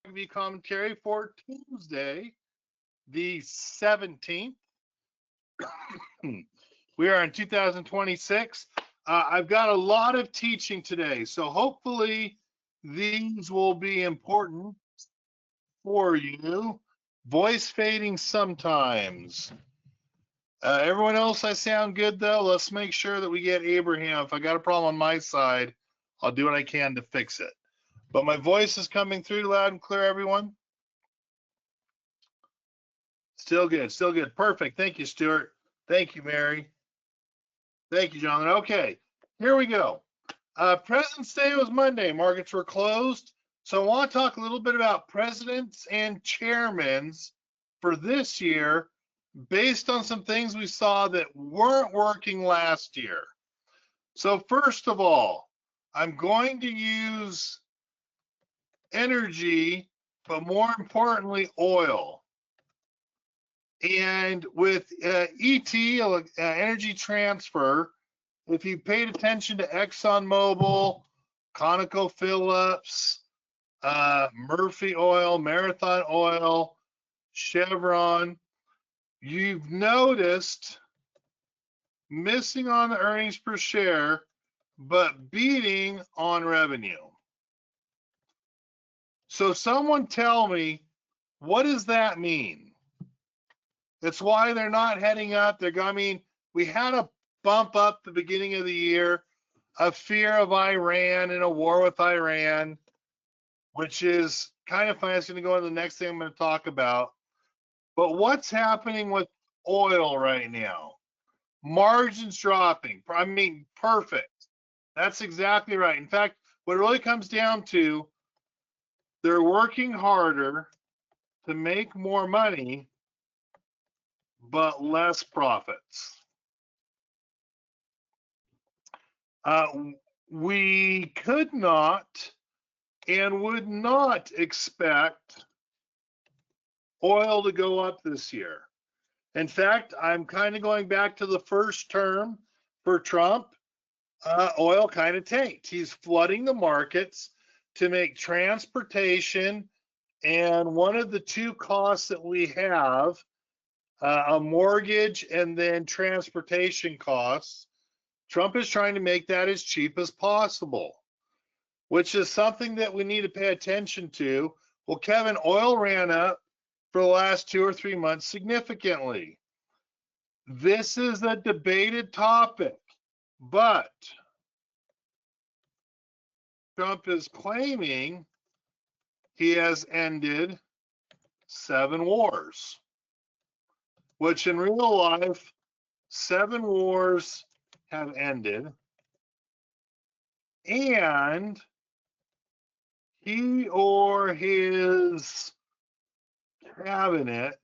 review commentary for Tuesday, the 17th. We are in 2026. I've got a lot of teaching today, so hopefully these will be important for you. Voice fading sometimes. Everyone else, I sound good though. Let's make sure that we get Abraham. If I got a problem on my side, I'll do what I can to fix it. But my voice is coming through loud and clear, everyone. Still good, still good. Perfect. Thank you, Stuart. Thank you, Mary. Thank you, Jonathan. Okay, here we go. President's Day was Monday. Markets were closed. So I want to talk a little bit about presidents and chairmans for this year based on some things we saw that weren't working last year. So first of all, I'm going to use energy, but more importantly, oil. And with ET, energy transfer, if you paid attention to ExxonMobil, ConocoPhillips, Murphy Oil, Marathon Oil, Chevron, you've noticed missing on the earnings per share, but beating on revenue. So someone tell me, what does that mean? That's why they're not heading up. We had a bump up the beginning of the year, a fear of Iran and a war with Iran, which is kind of funny. It's going to go into the next thing I'm going to talk about. But what's happening with oil right now? Margins dropping. Perfect. That's exactly right. In fact, what it really comes down to, they're working harder to make more money, but less profits. We could not and would not expect oil to go up this year. In fact, I'm kind of going back to the first term for Trump. Oil kind of tanked. He's flooding the markets to make transportation and one of the two costs that we have, a mortgage and then transportation costs. Trump is trying to make that as cheap as possible, which is something that we need to pay attention to. Well, Kevin, oil ran up for the last 2 or 3 months significantly. This is a debated topic, but Trump is claiming he has ended 7 wars, which in real life, 7 wars have ended, and he or his cabinet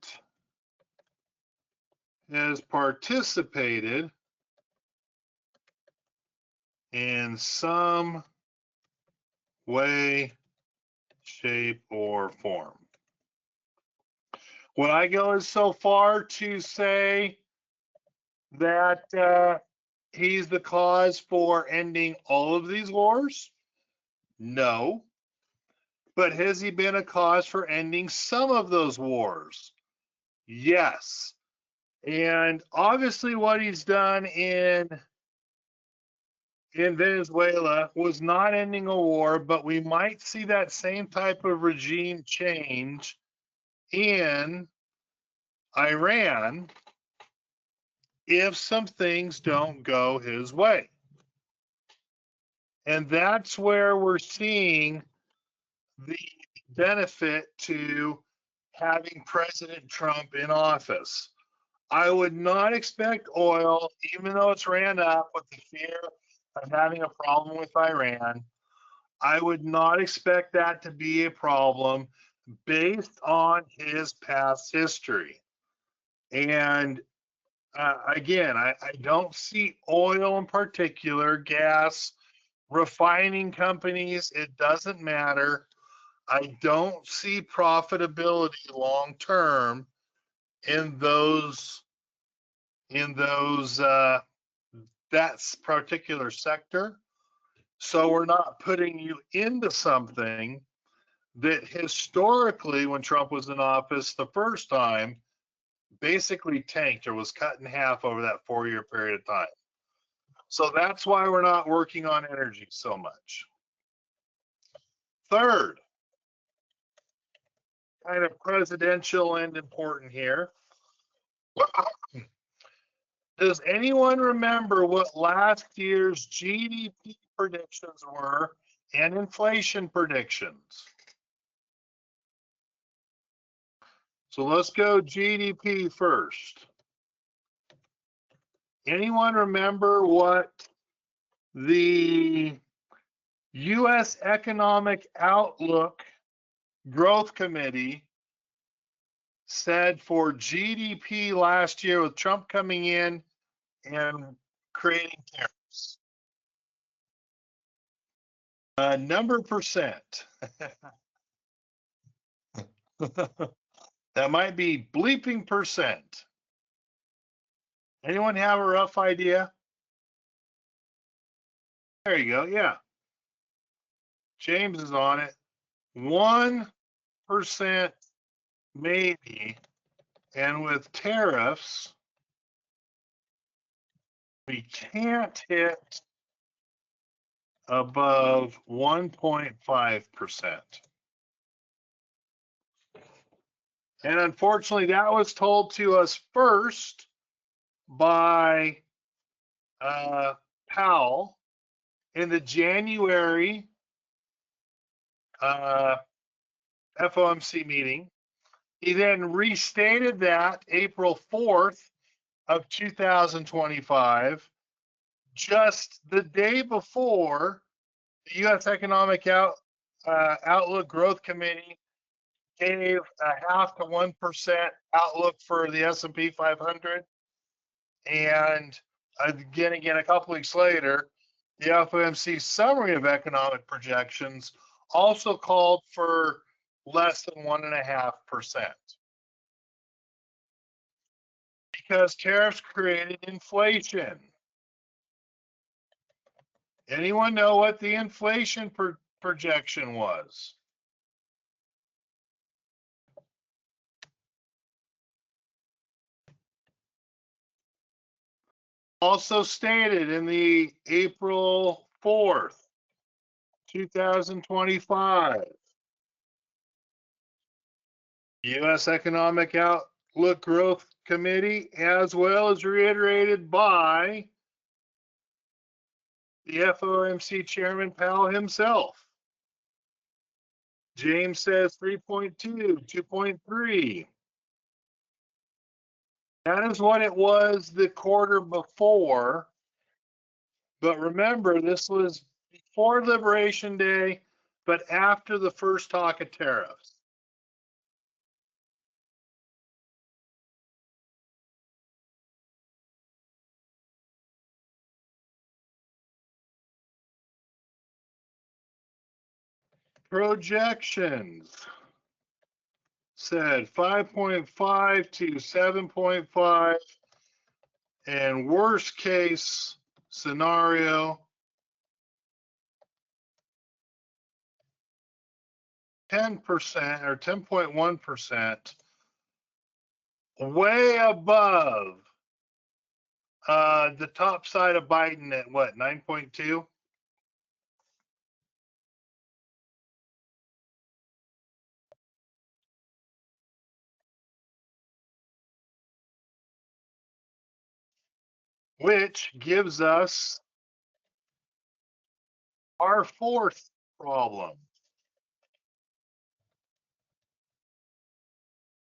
has participated in some way, shape, or form. Would I go as so far to say that he's the cause for ending all of these wars? No. But has he been a cause for ending some of those wars? Yes. And obviously what he's done in Venezuela was not ending a war, but we might see that same type of regime change in Iran if some things don't go his way. And that's where we're seeing the benefit to having President Trump in office. I would not expect oil, even though it's ran up with the fear of having a problem with Iran, I would not expect that to be a problem based on his past history. And again, I don't see oil in particular, gas, refining companies, it doesn't matter. I don't see profitability long term in that particular sector. So we're not putting you into something that historically, when Trump was in office the first time, basically tanked or was cut in half over that 4-year period of time. So that's why we're not working on energy so much. Third, kind of presidential and important here. Does anyone remember what last year's GDP predictions were and inflation predictions? So let's go GDP first. Anyone remember what the U.S. Economic Outlook Growth Committee said for GDP last year with Trump coming in and creating tariffs? Number percent. That might be bleeping percent. Anyone have a rough idea? There you go. Yeah. James is on it. 1% maybe. And with tariffs, we can't hit above 1.5%. And unfortunately, that was told to us first by Powell in the January FOMC meeting. He then restated that April 4th of 2025, just the day before the U.S. Economic Outlook Growth Committee gave a 0.5 to 1% outlook for the S&P 500. And again, a couple weeks later, the FOMC summary of economic projections also called for less than 1.5%. Because tariffs created inflation. Anyone know what the inflation projection was? Also stated in the April 4th, 2025, U.S. Economic Outlook Growth Committee, as well as reiterated by the FOMC Chairman Powell himself. James says 3.2, 2.3. That is what it was the quarter before. But remember, this was before Liberation Day, but after the first talk of tariffs. Projections said 5.5 to 7.5, and worst case scenario 10% or 10.1%, way above the top side of Biden at what, 9.2? Which gives us our fourth problem.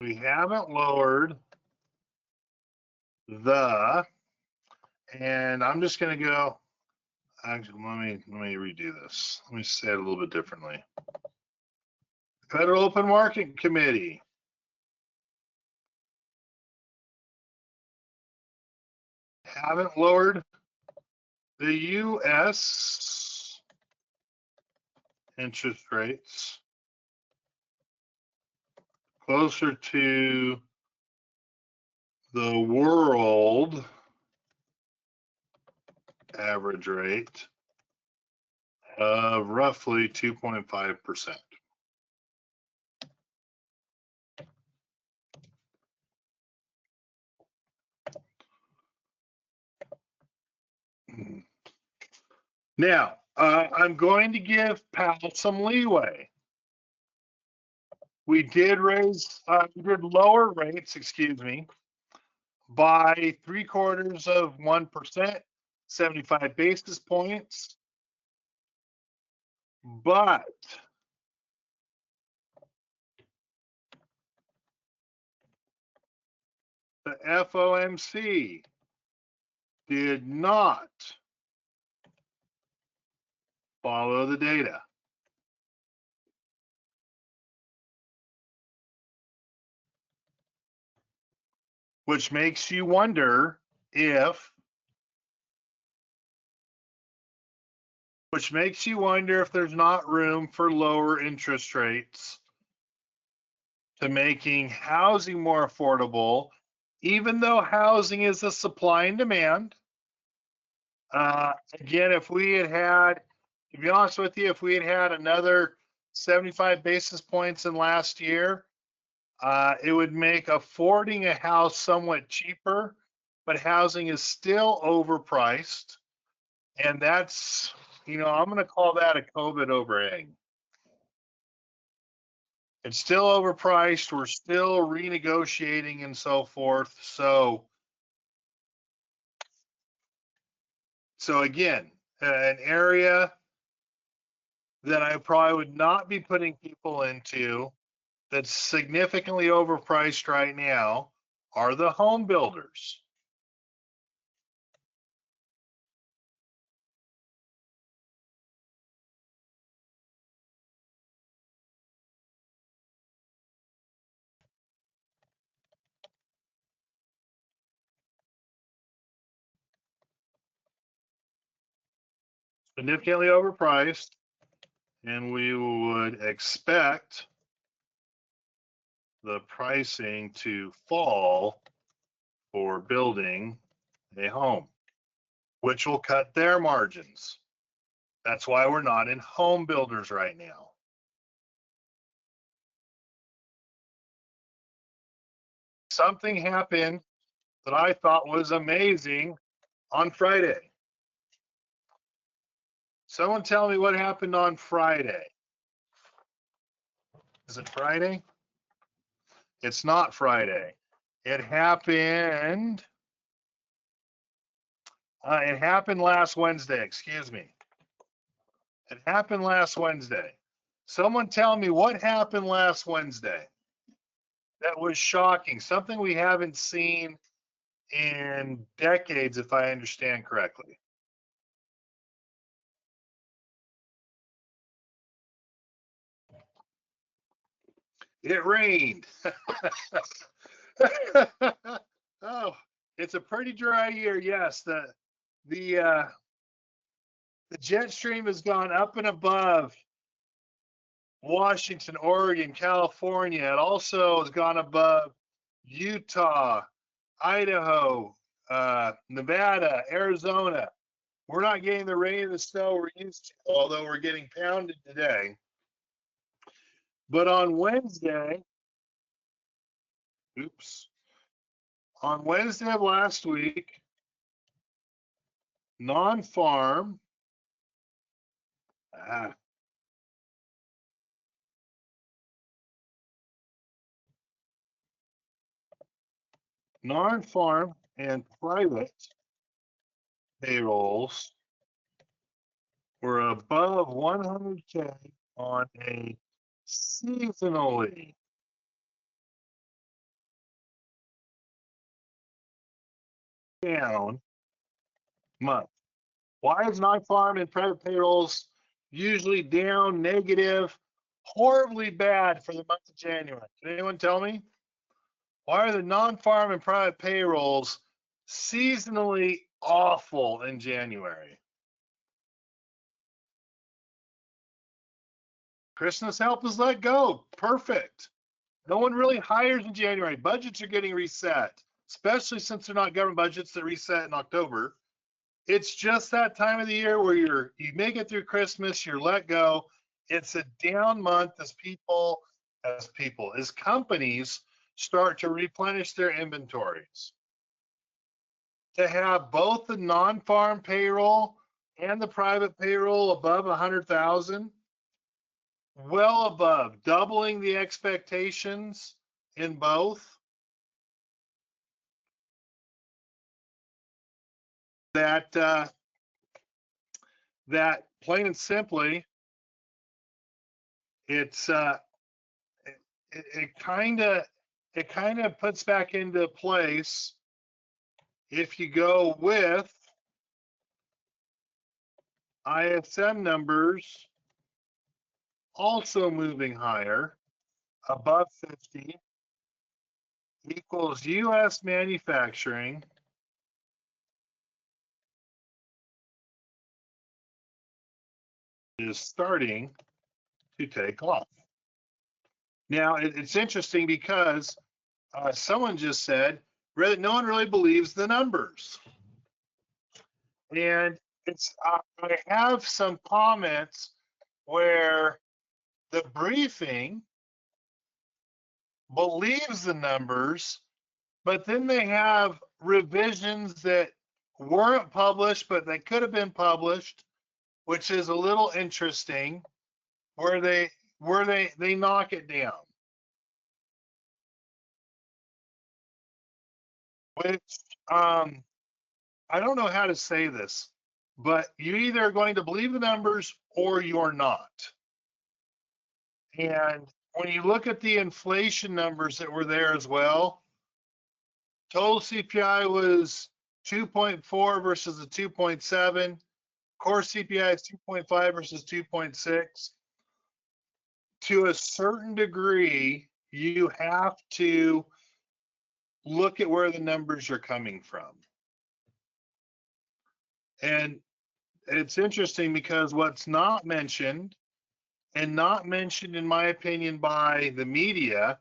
We haven't lowered the, and I'm just going to go, actually, let me redo this. Let me say it a little bit differently. Federal Open Market Committee. Haven't lowered the U.S. interest rates closer to the world average rate of roughly 2.5%. Now, I'm going to give Powell some leeway. We did lower rates, excuse me, by 0.75%, 75 basis points. But the FOMC did not follow the data. Which makes you wonder if there's not room for lower interest rates to making housing more affordable, even though housing is a supply and demand. Again, if we had, to be honest with you, if we had another 75 basis points in last year, it would make affording a house somewhat cheaper, but housing is still overpriced. And that's, I'm going to call that a COVID overhang. It's still overpriced. We're still renegotiating and so forth. So again, an area that I probably would not be putting people into that's significantly overpriced right now are the home builders. Significantly overpriced, and we would expect the pricing to fall for building a home, which will cut their margins. That's why we're not in home builders right now. Something happened that I thought was amazing on Friday. Someone tell me what happened on Friday. Is it Friday? It's not Friday. It happened last Wednesday, excuse me. It happened last Wednesday. Someone tell me what happened last Wednesday. That was shocking. Something we haven't seen in decades, if I understand correctly. It rained. Oh, it's a pretty dry year. Yes, the jet stream has gone up and above Washington, Oregon, California. It also has gone above Utah, Idaho, Nevada, Arizona. We're not getting the rain and the snow we're used to, although we're getting pounded today. But on Wednesday, on Wednesday of last week, non-farm, non-farm and private payrolls were above 100K on a seasonally down month. Why is non-farm and private payrolls usually down, negative, horribly bad for the month of January? Can anyone tell me? Why are the non-farm and private payrolls seasonally awful in January? Christmas help is let go. Perfect. No one really hires in January. Budgets are getting reset, especially since they're not government budgets that reset in October. It's just that time of the year where you make it through Christmas, you're let go. It's a down month as companies start to replenish their inventories. To have both the non-farm payroll and the private payroll above 100,000, well above, doubling the expectations in both. That that plain and simply, it's it kind of puts back into place if you go with ISM numbers also moving higher, above 50, equals US manufacturing is starting to take off. Now, it's interesting because someone just said that no one really believes the numbers. And it's I have some comments where the briefing believes the numbers, but then they have revisions that weren't published, but they could have been published, which is a little interesting, where they knock it down. Which I don't know how to say this, but you either are going to believe the numbers or you're not. And when you look at the inflation numbers that were there as well, total CPI was 2.4 versus the 2.7. Core CPI is 2.5 versus 2.6. To a certain degree, you have to look at where the numbers are coming from. And it's interesting because what's not mentioned, and not mentioned in my opinion by the media,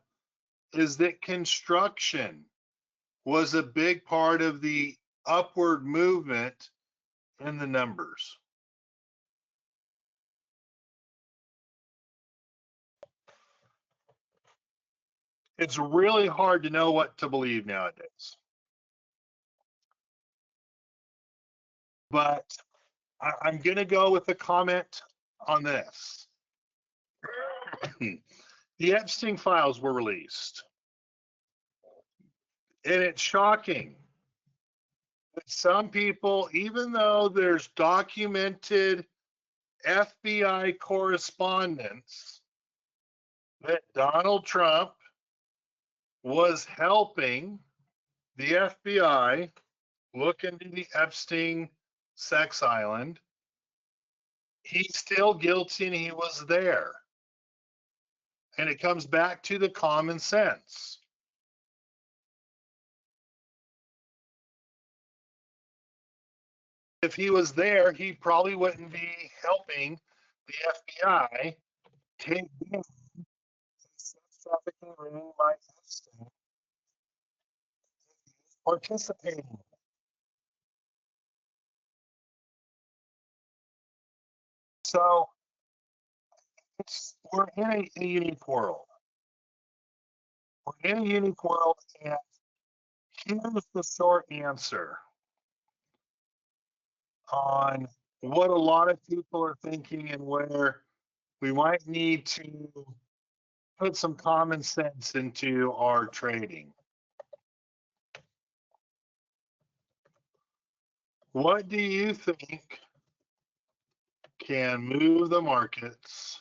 is that construction was a big part of the upward movement in the numbers. It's really hard to know what to believe nowadays. But I'm going to go with a comment on this. The Epstein files were released. And it's shocking that some people, even though there's documented FBI correspondence that Donald Trump was helping the FBI look into the Epstein sex island, he's still guilty and he was there. And it comes back to the common sense. If he was there, he probably wouldn't be helping the FBI take down sex trafficking ring by Epstein, participating. So we're in a unique world. We're in a unique world, and here's the short answer on what a lot of people are thinking and where we might need to put some common sense into our trading. What do you think can move the markets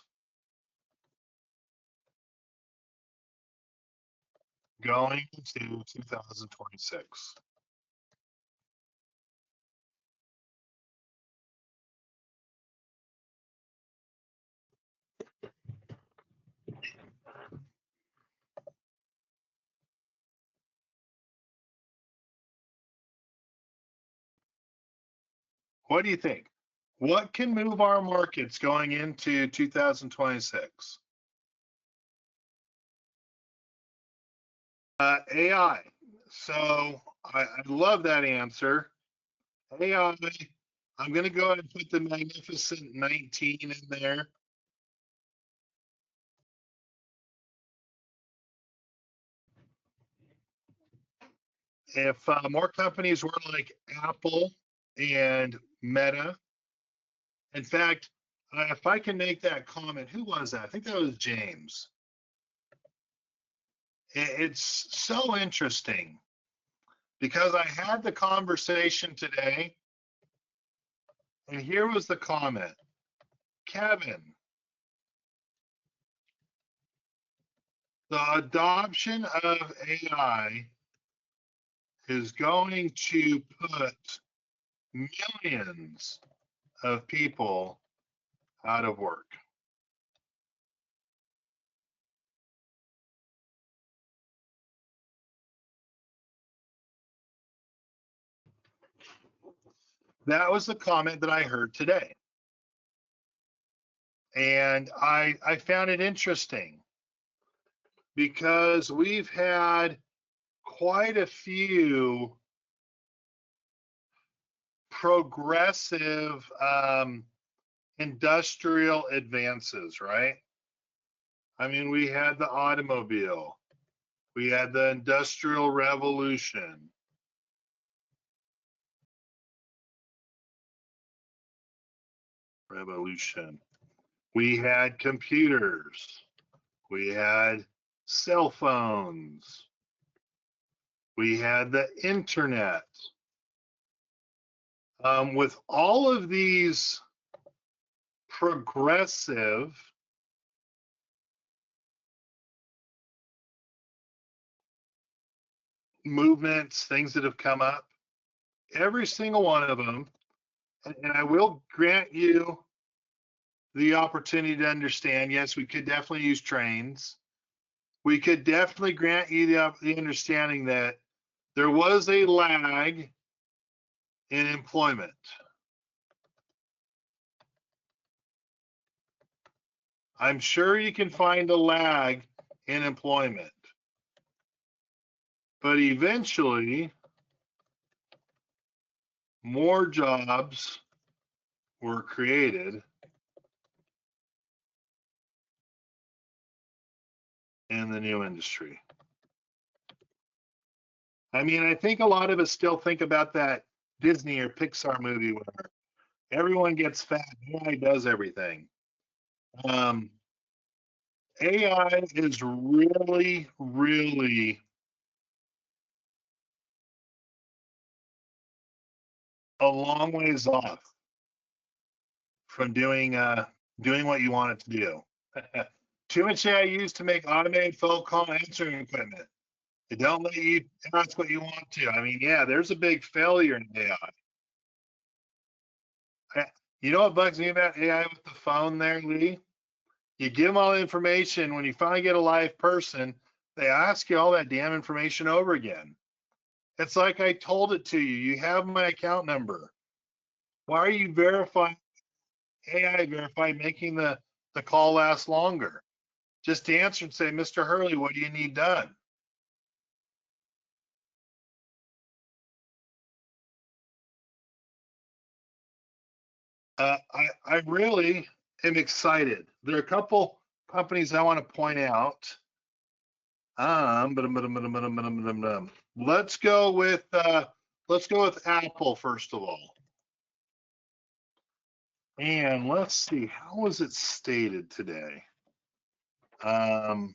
going into 2026? What do you think? What can move our markets going into 2026? AI. So I love that answer. AI, I'm going to go ahead and put the magnificent 19 in there. If more companies were like Apple and Meta In fact, if I can make that comment, who was that? I think that was James. It's so interesting because I had the conversation today, and here was the comment. Kevin, the adoption of AI is going to put millions of people out of work. That was the comment that I heard today. And I found it interesting because we've had quite a few progressive industrial advances, right? I mean, we had the automobile, we had the Industrial Revolution. We had computers, we had cell phones, we had the internet. With all of these progressive movements, things that have come up, every single one of them, and I will grant you the opportunity to understand, yes, we could definitely use trains. We could definitely grant you the understanding that there was a lag in employment. I'm sure you can find a lag in employment. But eventually, more jobs were created in the new industry. I mean, I think a lot of us still think about that Disney or Pixar movie where everyone gets fat, AI does everything. AI is really, really a long ways off from doing what you want it to do. Too much AI used to make automated phone call answering equipment. They don't let you ask what you want to. I mean, yeah, there's a big failure in AI. You know what bugs me about AI with the phone there, Lee? You give them all the information. When you finally get a live person, they ask you all that damn information over again. It's like I told it to you. You have my account number. Why are you verifying, AI verify, making the call last longer? Just to answer and say, Mr. Hurley, what do you need done? I really am excited. There are a couple companies I want to point out. Let's go with Apple first of all. And let's see, how was it stated today? Oh,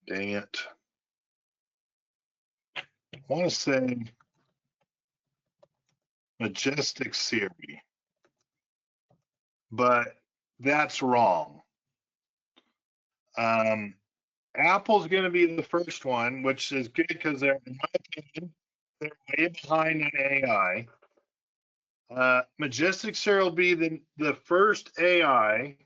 dang it. I want to say Majestic Siri, but that's wrong. Apple's going to be the first one, which is good because they're, in my opinion, they're way behind on AI. Majestic Siri will be the first AI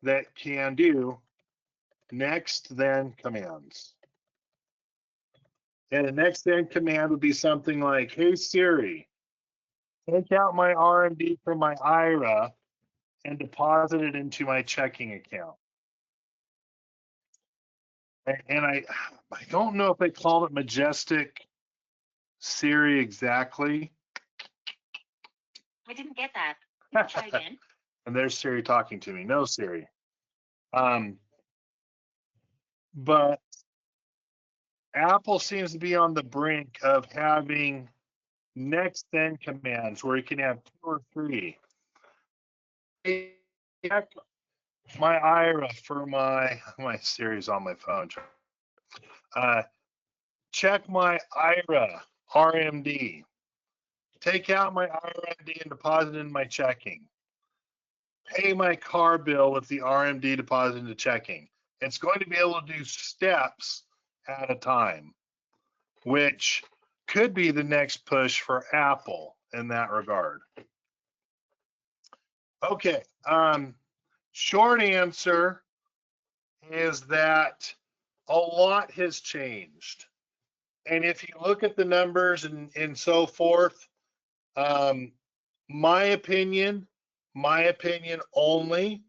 that can do next then commands. And the next then command would be something like, hey Siri, take out my RMD from my IRA and deposit it into my checking account. And I don't know if they called it Majestic Siri exactly. I didn't get that. Try again. And there's Siri talking to me. No, Siri. But Apple seems to be on the brink of having next then commands where you can have 2 or 3. Check my IRA for my Siri's on my phone. Check my IRA RMD. Take out my RMD and deposit in my checking. Pay my car bill with the RMD deposit into checking. It's going to be able to do steps at a time, which could be the next push for Apple in that regard. Okay, short answer is that a lot has changed. And if you look at the numbers and so forth, my opinion only,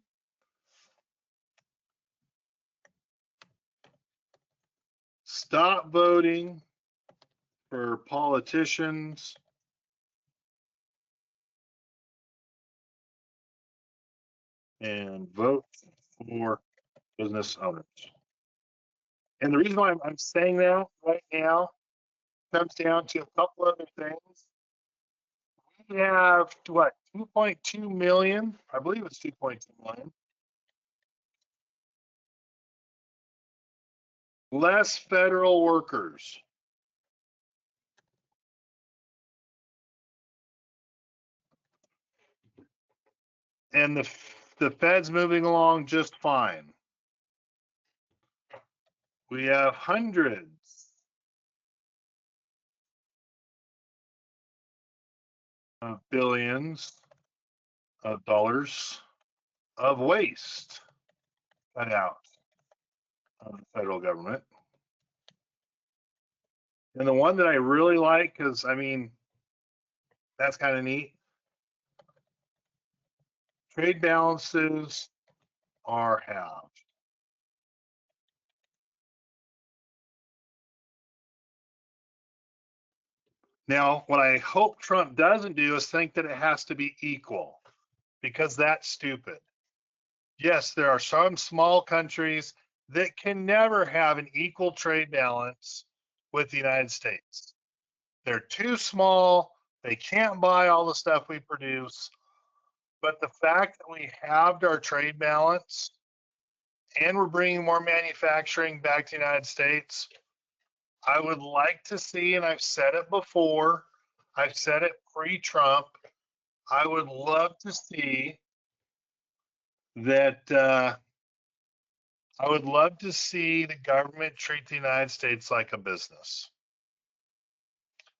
stop voting for politicians and vote for business owners. And the reason why I'm saying that right now comes down to a couple other things. We have what, 2.2 million? I believe it's 2.2 million. Less federal workers. And the Fed's moving along just fine. We have hundreds of billions of dollars of waste cut out of the federal government. And the one that I really like, because I mean, that's kind of neat. Trade balances are halved. Now, what I hope Trump doesn't do is think that it has to be equal, because that's stupid. Yes, there are some small countries that can never have an equal trade balance with the United States. They're too small. They can't buy all the stuff we produce. But the fact that we halved our trade balance and we're bringing more manufacturing back to the United States, I would like to see, and I've said it before, I've said it pre-Trump, I would love to see that, I would love to see the government treat the United States like a business.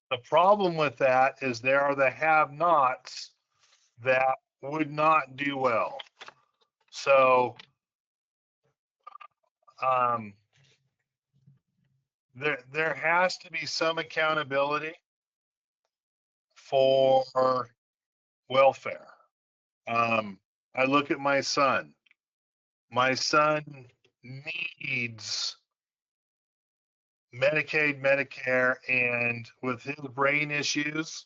The problem with that is there are the have-nots that would not do well. So there has to be some accountability for welfare. I look at my son. My son needs Medicaid, Medicare, and with his brain issues,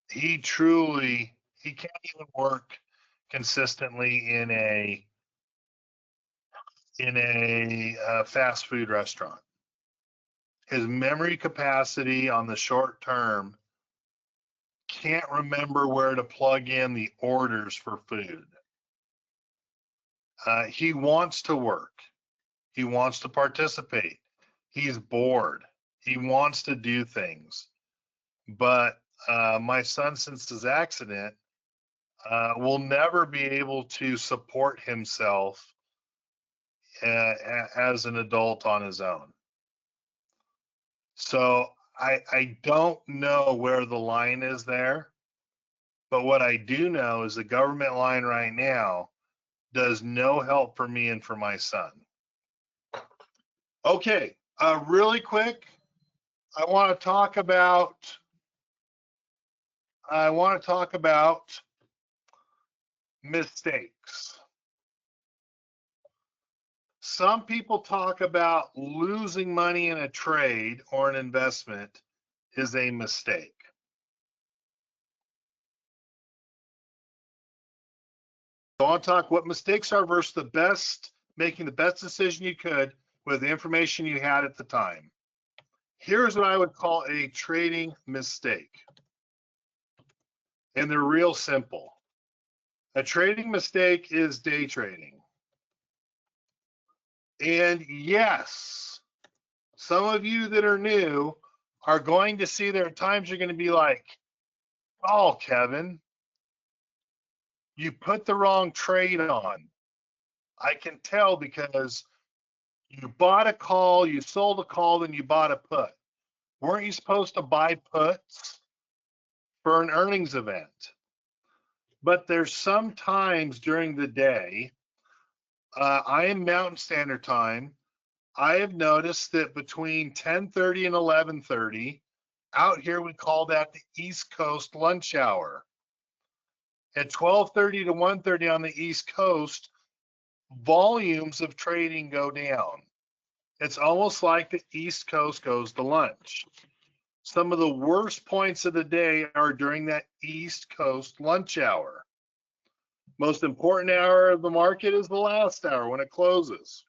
he can't even work consistently in a fast food restaurant. His memory capacity on the short term can't remember where to plug in the orders for food. He wants to work. He wants to participate. He's bored. He wants to do things. But my son, since his accident, will never be able to support himself as an adult on his own. So I don't know where the line is there, but what I do know is the government line right now does no help for me and for my son. Okay, really quick, I want to talk about mistakes. Some people talk about losing money in a trade or an investment is a mistake. So I want to talk what mistakes are versus the best making the best decision you could with the information you had at the time. Here's what I would call a trading mistake. And they're real simple. A trading mistake is day trading. And yes, some of you that are new are going to see there are times you're going to be like, oh, Kevin, you put the wrong trade on. I can tell because you bought a call, you sold a call, then you bought a put. Weren't you supposed to buy puts for an earnings event? But there's some times during the day, I am Mountain Standard Time. I have noticed that between 10:30 and 11:30, out here we call that the East Coast lunch hour. At 12:30 to 1:30 on the East Coast, volumes of trading go down. It's almost like the East Coast goes to lunch. Some of the worst points of the day are during that East Coast lunch hour. Most important hour of the market is the last hour when it closes.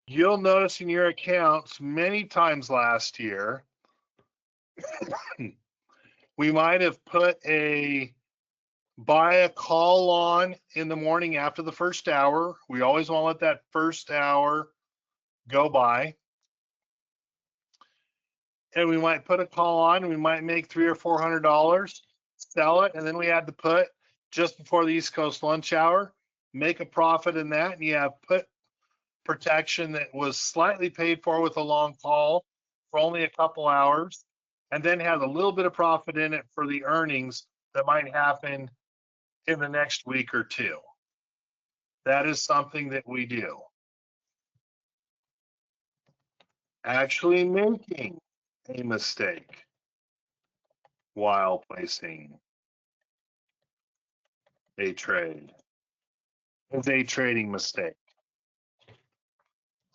You'll notice in your accounts many times last year, we might have put a buy a call on in the morning after the first hour. We always want to let that first hour go by. And we might put a call on, and we might make $300 or $400, sell it, and then we had to put just before the East Coast lunch hour, make a profit in that, and you have put protection that was slightly paid for with a long call for only a couple hours, and then have a little bit of profit in it for the earnings that might happen in the next week or two. That is something that we do. Actually making a mistake while placing a trade is a trading mistake.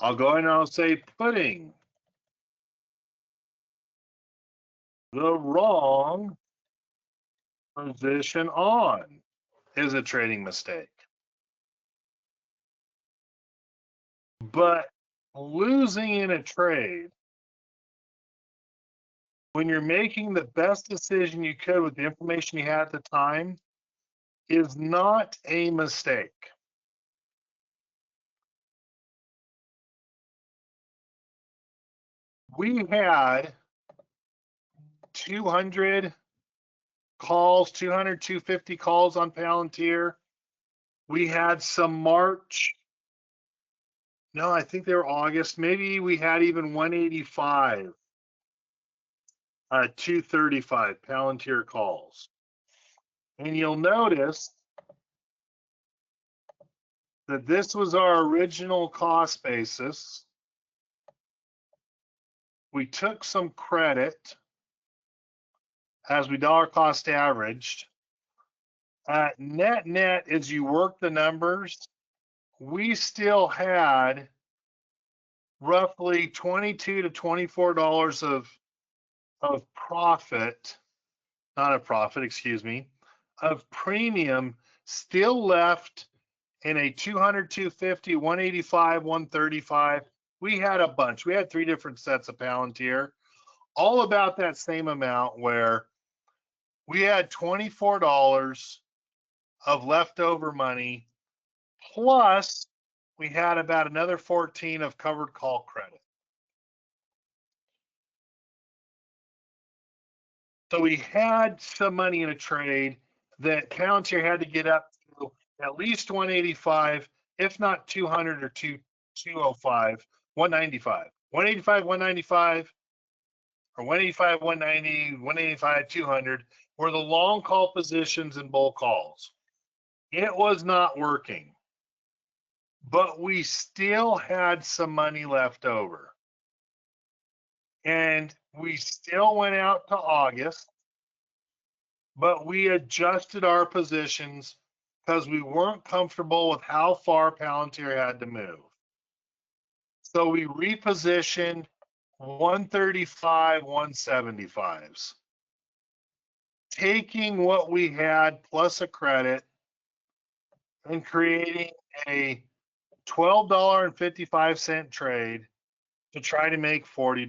I'll go ahead and I'll say putting the wrong position on is a trading mistake. But losing in a trade when you're making the best decision you could with the information you had at the time is not a mistake. We had 200 calls, 200, 250 calls on Palantir. We had some March. No, I think they were August. Maybe we had even 185, 235 Palantir calls. And you'll notice that this was our original cost basis. We took some credit as we dollar cost averaged. Net, as you work the numbers, we still had roughly $22 to $24 of profit, not a profit, excuse me, of premium still left in a 200, 250, 185, 135. We had a bunch. We had 3 different sets of Palantir, all about that same amount, where we had $24 of leftover money, plus we had about another 14 of covered call credit. So we had some money in a trade that Palantir had to get up to at least 185, if not 200 or 205, 195. 185, 195, or 185, 190, 185, 200 were the long call positions in bull calls. It was not working, but we still had some money left over. And we still went out to August, but we adjusted our positions because we weren't comfortable with how far Palantir had to move. So we repositioned 135, 175s, taking what we had plus a credit and creating a $12.55 trade to try to make $40.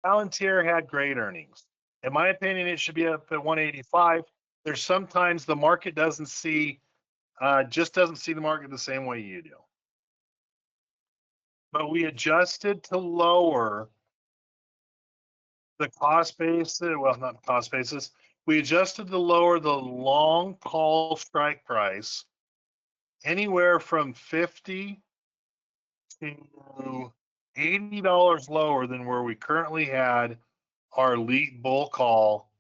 Palantir had great earnings. In my opinion, it should be up at 185. There's sometimes the market doesn't see, just doesn't see the market the same way you do. But we adjusted to lower the cost basis, well, not the cost basis. We adjusted to lower the long call strike price anywhere from 50 to $80 lower than where we currently had our elite bull call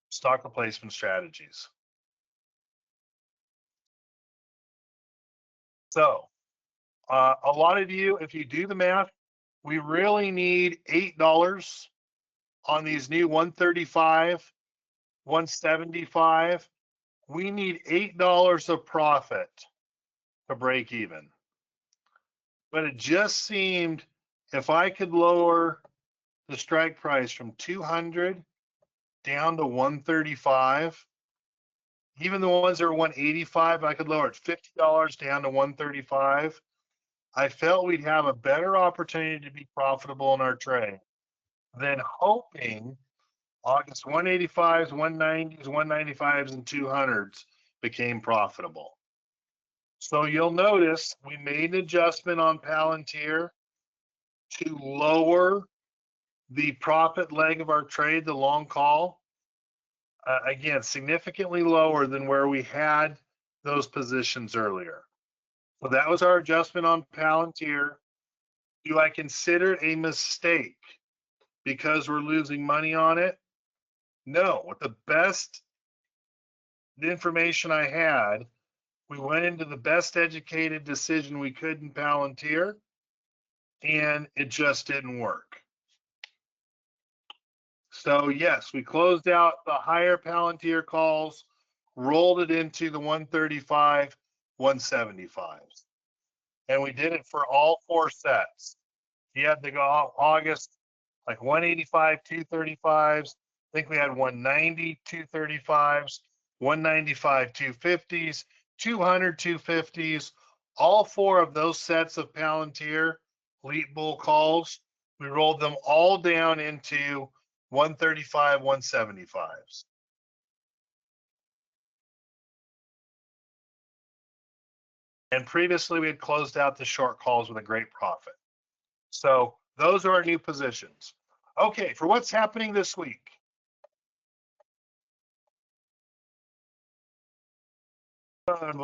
stock replacement strategies. So a lot of you, if you do the math, we really need $8 on these new 135, 175. We need $8 of profit to break even. But it just seemed if I could lower the strike price from 200 down to 135, even the ones that are 185, I could lower it $50 down to 135. I felt we'd have a better opportunity to be profitable in our trade than hoping August 185s, 190s, 195s, and 200s became profitable. So you'll notice we made an adjustment on Palantir to lower the profit leg of our trade, the long call. Again, significantly lower than where we had those positions earlier. So that was our adjustment on Palantir. Do I consider it a mistake because we're losing money on it? No. With the best information I had, we went into the best educated decision we could in Palantir, and it just didn't work. So yes, we closed out the higher Palantir calls, rolled it into the 135, 175s. And we did it for all four sets. You had to go August, like 185, 235s. I think we had 190, 235s, 195, 250s, 200, 250s. All four of those sets of Palantir elite bull calls, we rolled them all down into 135, 175s. And previously we had closed out the short calls with a great profit. So those are our new positions. Okay, for what's happening this week. Here's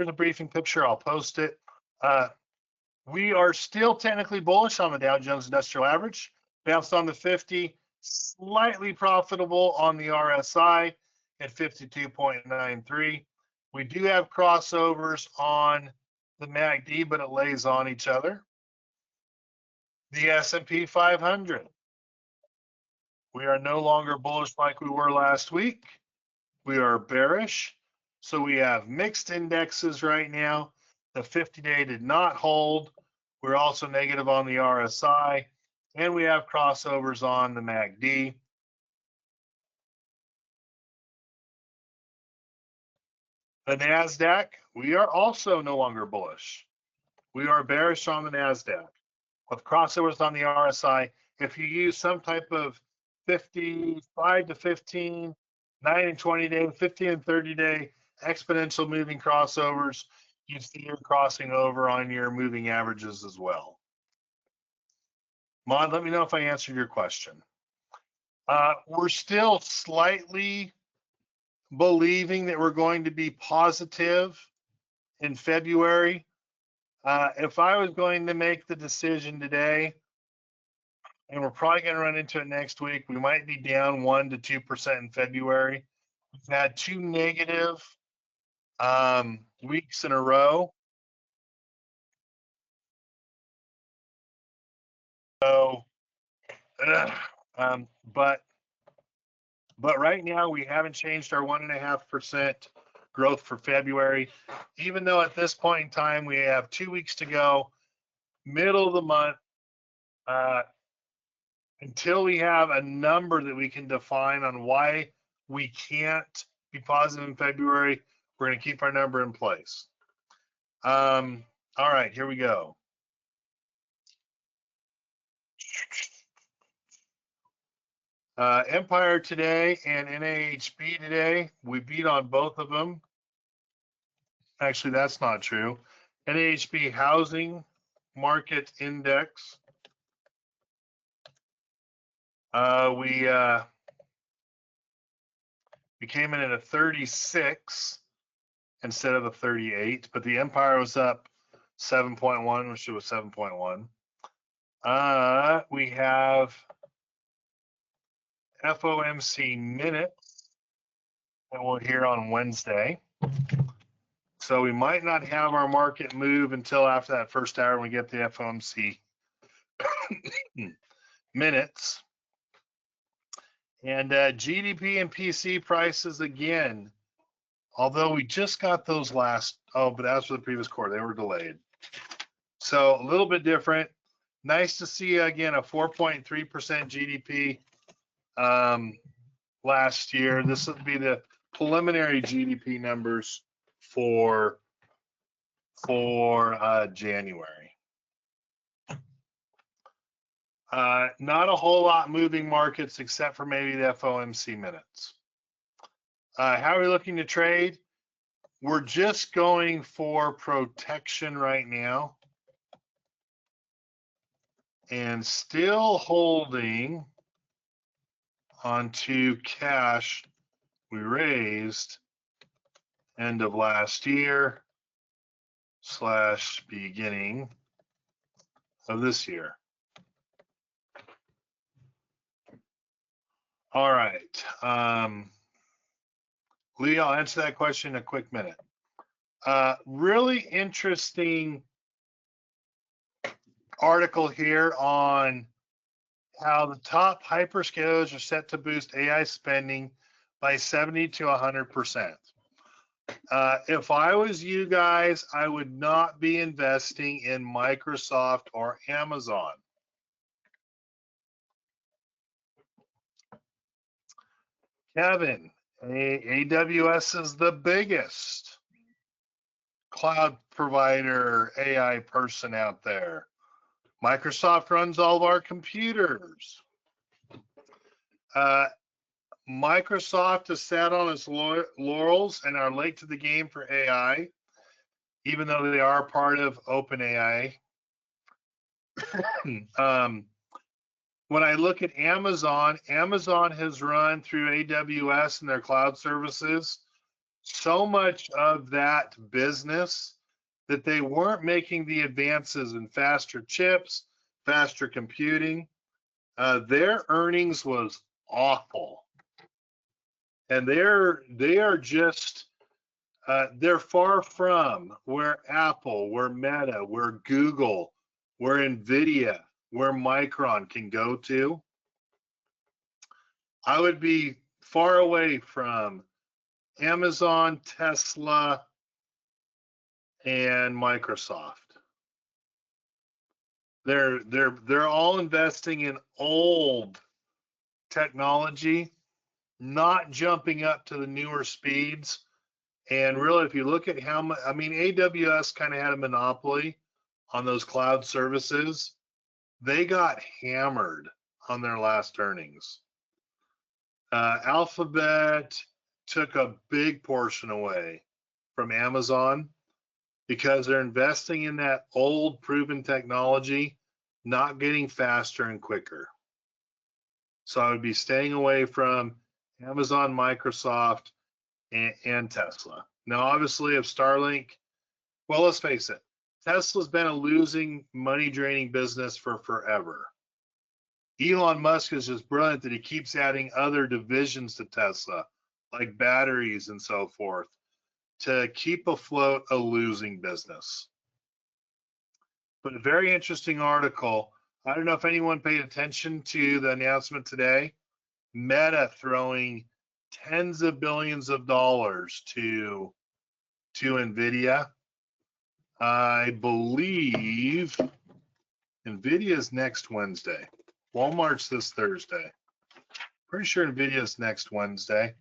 a briefing picture. I'll post it. We are still technically bullish on the Dow Jones Industrial Average. Bounced on the 50, slightly profitable on the RSI at 52.93. We do have crossovers on the MACD, but it lays on each other. The S&P 500. We are no longer bullish like we were last week. We are bearish. So we have mixed indexes right now. The 50-day did not hold. We're also negative on the RSI, and we have crossovers on the MACD. The NASDAQ, we are also no longer bullish. We are bearish on the NASDAQ with crossovers on the RSI. If you use some type of 55 to 15, 9 and 20 day, 15 and 30 day exponential moving crossovers, you see you're crossing over on your moving averages as well. Mon, let me know if I answered your question. We're still slightly believing that we're going to be positive in February. If I was going to make the decision today, and we're probably going to run into it next week, we might be down 1 to 2% in February. We've had two negative weeks in a row. So, but right now we haven't changed our 1.5% growth for February, even though at this point in time we have 2 weeks to go, middle of the month, until we have a number that we can define on why we can't be positive in February, we're going to keep our number in place. All right, here we go. Empire today and NAHB today, we beat on both of them. Actually, that's not true. NAHB Housing Market Index. We came in at a 36 instead of a 38, but the Empire was up 7.1, which was 7.1. We have FOMC minutes that we'll hear on Wednesday. So we might not have our market move until after that first hour when we get the FOMC minutes. And GDP and PC prices again, although we just got those last, but that's for the previous quarter, they were delayed. So a little bit different. Nice to see again a 4.3% GDP last year. This would be the preliminary GDP numbers for January. Not a whole lot moving markets except for maybe the FOMC minutes. How are we looking to trade? We're just going for protection right now and still holding onto cash we raised end of last year / beginning of this year. All right. Lee, I'll answer that question in a quick minute. Really interesting article here on how the top hyperscalers are set to boost AI spending by 70 to 100%. If I was you guys, I would not be investing in Microsoft or Amazon. Kevin, AWS is the biggest cloud provider AI person out there. Microsoft runs all of our computers. Microsoft has sat on its laurels and are late to the game for AI, even though they are part of OpenAI. When I look at Amazon, Amazon has run through AWS and their cloud services so much of that business that they weren't making the advances in faster chips, faster computing. Their earnings was awful. And they are just, they're far from where Apple, where Meta, where Google, where NVIDIA, where Micron can go to. I would be far away from Amazon, Tesla, and Microsoft. They're all investing in old technology, not jumping up to the newer speeds. And really, if you look at how much, I mean, AWS kind of had a monopoly on those cloud services. They got hammered on their last earnings. Alphabet took a big portion away from Amazon because they're investing in that old proven technology, not getting faster and quicker. So I would be staying away from Amazon, Microsoft, and Tesla. Now, obviously, if Starlink, well, let's face it, Tesla's been a losing, money draining business for forever. Elon Musk is just brilliant that he keeps adding other divisions to Tesla, like batteries and so forth, to keep afloat a losing business. But a very interesting article. I don't know if anyone paid attention to the announcement today. Meta throwing tens of billions of dollars to NVIDIA. I believe NVIDIA is next Wednesday. Walmart's this Thursday. Pretty sure Nvidia's next Wednesday.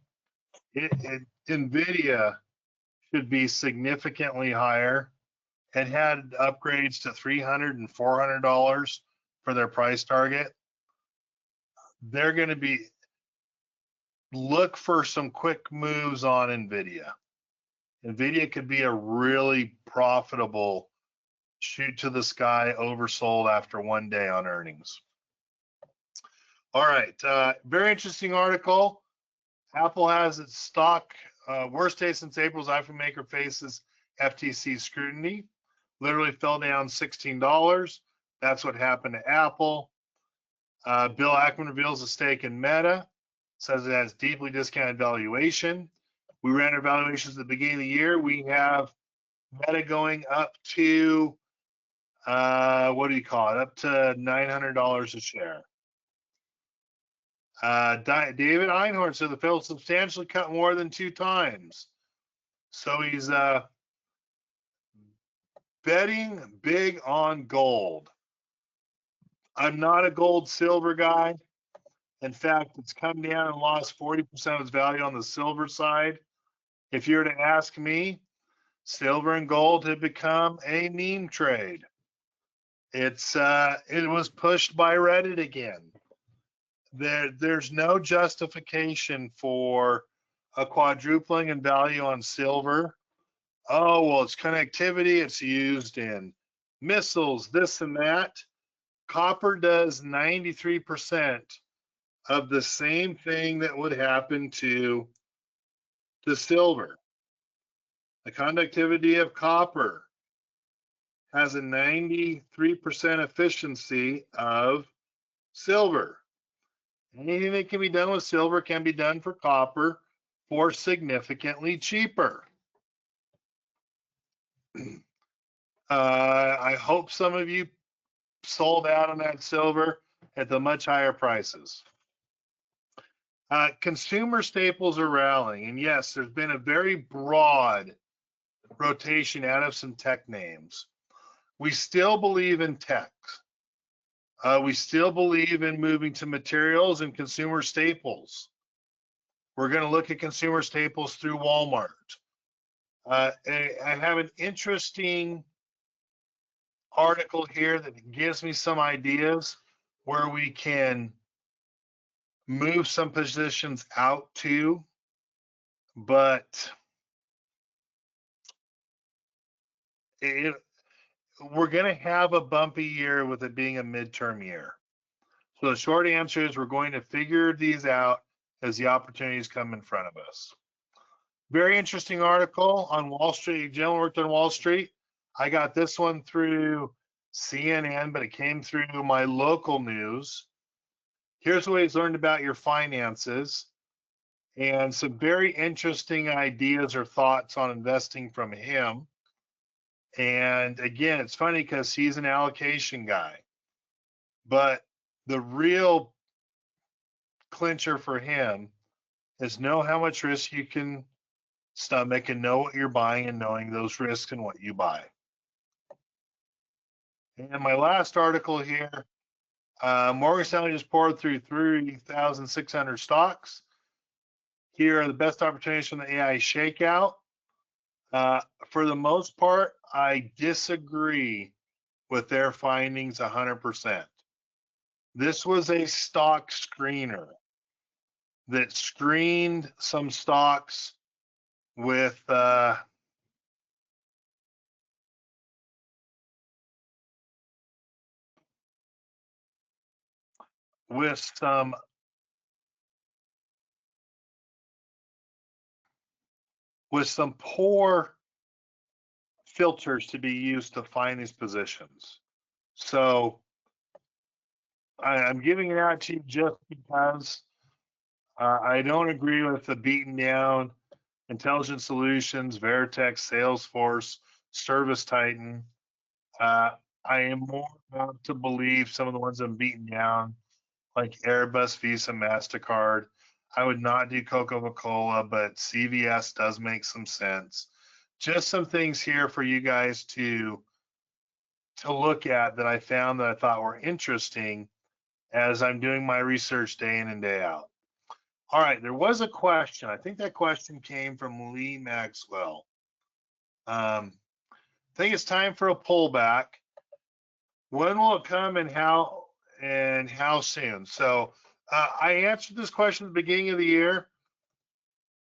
Nvidia should be significantly higher. It had upgrades to $300 and $400 for their price target. They're going to be, look for some quick moves on Nvidia. Nvidia could be a really profitable shoot to the sky oversold after one day on earnings. All right, very interesting article. Apple has its stock worst day since April's iPhone maker faces FTC scrutiny. Literally fell down $16. That's what happened to Apple. Bill Ackman reveals a stake in Meta, says it has deeply discounted valuation. We ran our valuations at the beginning of the year. We have Meta going up to, what do you call it? Up to $900 a share. David Einhorn said the Fed will substantially cut more than 2 times. So he's betting big on gold. I'm not a gold silver guy. In fact, it's come down and lost 40% of its value on the silver side. If you were to ask me, silver and gold have become a meme trade. It was pushed by Reddit again. There's no justification for a quadrupling in value on silver. Oh, well, it's connectivity. It's used in missiles, this and that. Copper does 93% of the same thing that would happen to the silver. The conductivity of copper has a 93% efficiency of silver. Anything that can be done with silver can be done for copper for significantly cheaper. I hope some of you sold out on that silver at the much higher prices. Consumer staples are rallying, and yes, there's been a very broad rotation out of some tech names. We still believe in tech. We still believe in moving to materials and consumer staples. We're going to look at consumer staples through Walmart. I have an interesting article here that gives me some ideas where we can move some positions out to, but we're going to have a bumpy year with it being a midterm year. So the short answer is we're going to figure these out as the opportunities come in front of us. Very interesting article on Wall Street. A gentleman worked on Wall Street. I got this one through CNN, but it came through my local news. Here's what he's learned about your finances and some very interesting ideas or thoughts on investing from him. And again, it's funny because he's an allocation guy, but the real clincher for him is know how much risk you can stomach and know what you're buying and knowing those risks and what you buy. And my last article here, Morgan Stanley just poured through 3,600 stocks. Here are the best opportunities from the AI shakeout. For the most part, I disagree with their findings 100%. This was a stock screener that screened some stocks with some poor filters to be used to find these positions. So I'm giving it out to you just because I don't agree with the beaten down Intelligent Solutions, Veritex, Salesforce, Service Titan. I am more about to believe some of the ones I'm beaten down, like Airbus, Visa, MasterCard. I would not do Coca-Cola, but CVS does make some sense. Just some things here for you guys to look at that I found that I thought were interesting. as I'm doing my research day in and day out. All right, there was a question. I think that question came from Lee Maxwell. I think it's time for a pullback. When will it come and how soon? So I answered this question at the beginning of the year.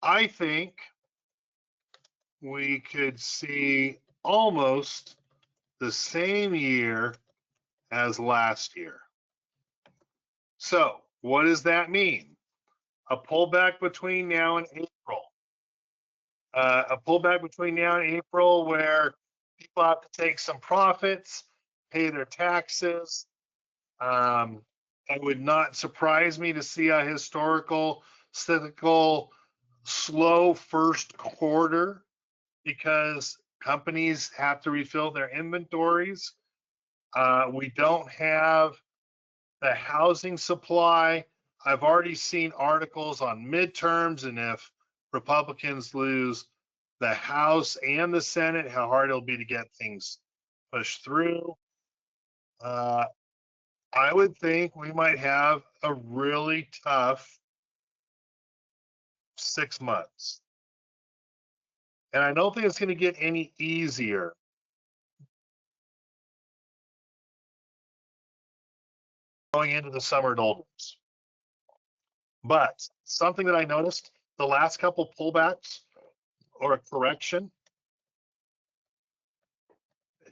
I think we could see almost the same year as last year. So what does that mean? A pullback between now and April. A pullback between now and April where people have to take some profits, pay their taxes. It would not surprise me to see a historical, cyclical, slow first quarter because companies have to refill their inventories. We don't have the housing supply. I've already seen articles on midterms and if Republicans lose the House and the Senate, how hard it'll be to get things pushed through. I would think we might have a really tough 6 months. And I don't think it's going to get any easier. Going into the summer doldrums. But something that I noticed the last couple pullbacks or a correction,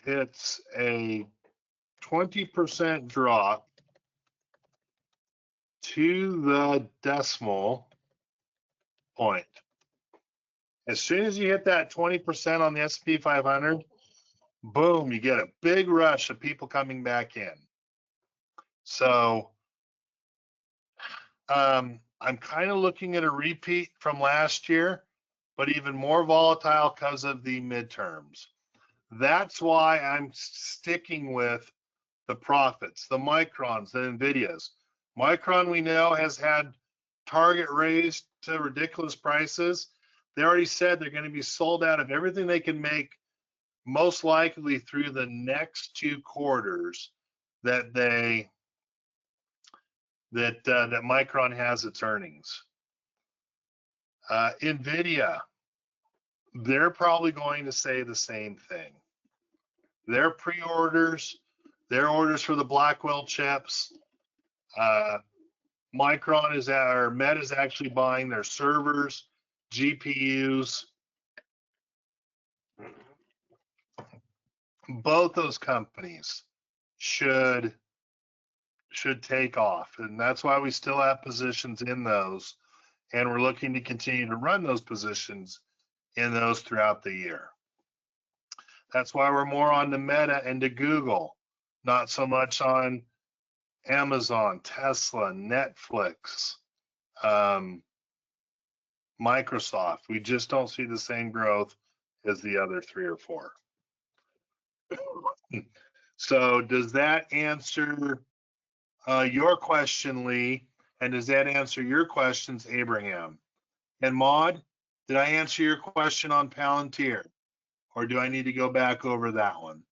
it's a 20% drop to the decimal point. As soon as you hit that 20% on the S&P 500, boom, you get a big rush of people coming back in. So I'm kind of looking at a repeat from last year, but even more volatile because of the midterms. That's why I'm sticking with the profits, the Microns, the NVIDIAs. Micron, we know, has had target raised to ridiculous prices. They already said they're going to be sold out of everything they can make, most likely through the next 2 quarters that that Micron has its earnings. NVIDIA, they're probably going to say the same thing. Their pre-orders, their orders for the Blackwell chips, Micron is or Meta is actually buying their servers, GPUs. Both those companies should take off, and that's why we still have positions in those, and we're looking to continue to run those positions in those throughout the year. That's why we're more on the Meta and to Google, not so much on Amazon, Tesla, Netflix, Microsoft. We just don't see the same growth as the other 3 or 4. So does that answer your question, Lee? And does that answer your questions, Abraham? And Maud, did I answer your question on Palantir? Or do I need to go back over that one?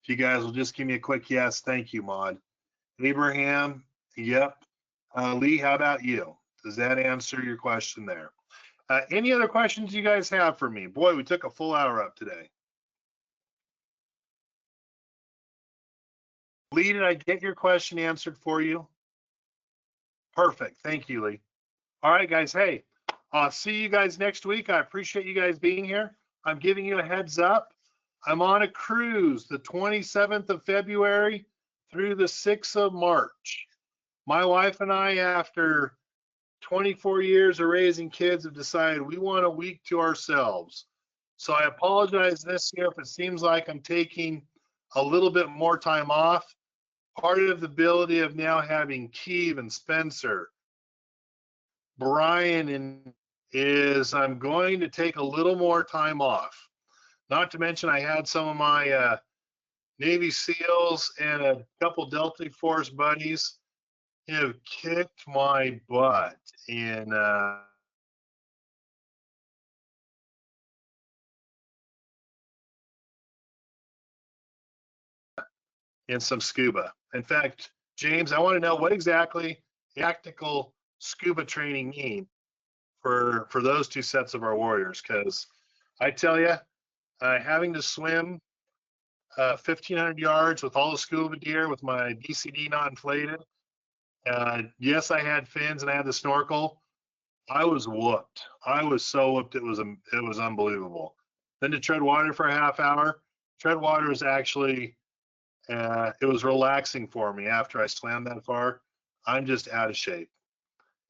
If you guys will just give me a quick yes, thank you, Maud. Abraham, yep. Lee, how about you? Does that answer your question there? Any other questions you guys have for me? Boy, we took a full hour up today. Lee, did I get your question answered for you? Perfect. Thank you, Lee. All right, guys. Hey, I'll see you guys next week. I appreciate you guys being here. I'm giving you a heads up. I'm on a cruise the 27th of February through the 6th of March. My wife and I, after 24 years of raising kids, have decided we want a week to ourselves. So I apologize this year if it seems like I'm taking a little bit more time off. Part of the ability of now having Keeve and Spencer, Brian, is I'm going to take a little more time off. Not to mention I had some of my Navy SEALs and a couple Delta Force buddies have kicked my butt in some scuba. In fact, James, I want to know what exactly tactical scuba training mean for those two sets of our warriors, because I tell you, having to swim 1,500 yards with all the scuba gear with my BCD not inflated. Yes, I had fins and I had the snorkel. I was whooped. I was so whooped. It was unbelievable. Then to tread water for a half hour. Tread water is actually it was relaxing for me after I swam that far. I'm just out of shape.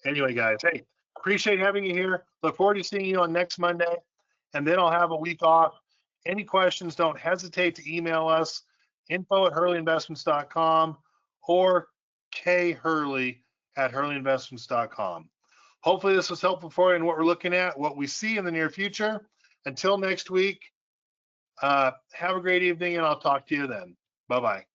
Anyway, guys, hey, appreciate having you here. Look forward to seeing you on next Monday, and then I'll have a week off. Any questions, don't hesitate to email us, info@hurleyinvestments.com or khurley@hurleyinvestments.com. Hopefully this was helpful for you in what we're looking at, what we see in the near future. Until next week, have a great evening, and I'll talk to you then. Bye-bye.